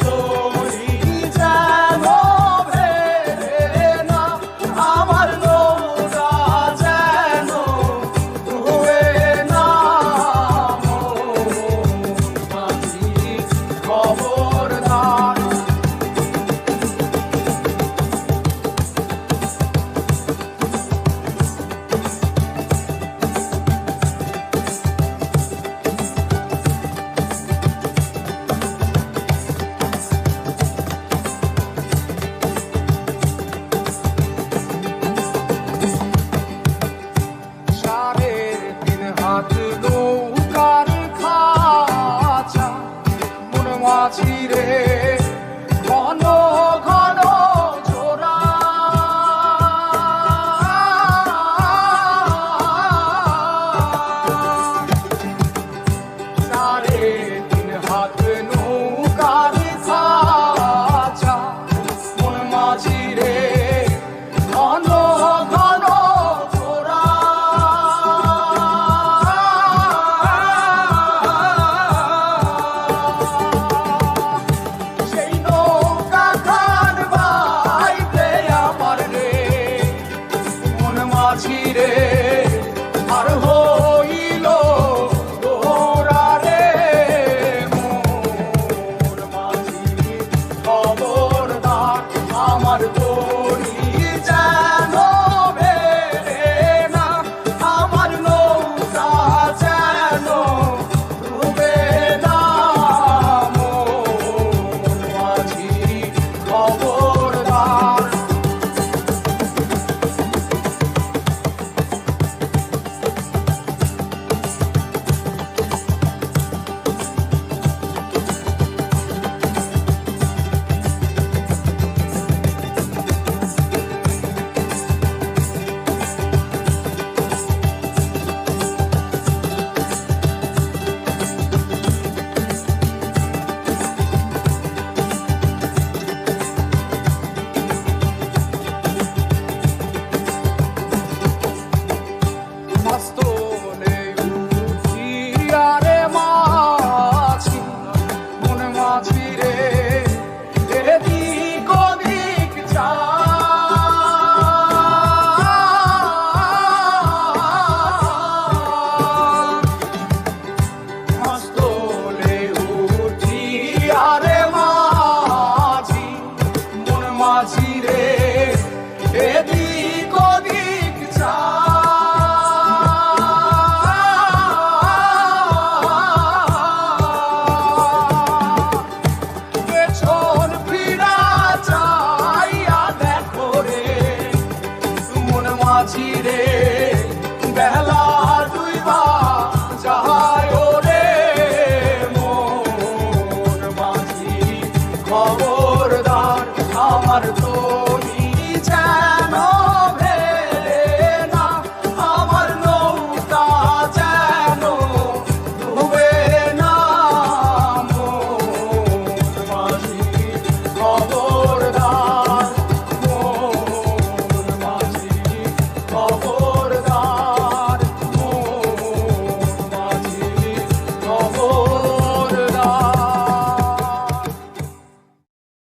তরি যেন ভেড়ে না, আমার নৌকা যেন ডুবে না। মাঝি খবরদার। হাত নৌকার খাঁচা মন মাঝি রে ঘন ঘন জোড়া। সাড়ে তিন হাত নৌকার খাঁচা মন মাঝি রে ঘন ঘন জোড়া। মাঝিরে আর হইল তোরা রে মোর মাঝি খবরদার। আমার তরি যেন ভেড়ে না, আমার নৌকা যেন ডুবে না। মোর মাঝি খবরদার। মাঝি রে এদিক ওদিক যা। পেছন ফিরা চাইয়া দেখো রে মন মাঝি রে বেলা ডুইবা যায় রে মন মাঝি খবরদার। আমার তো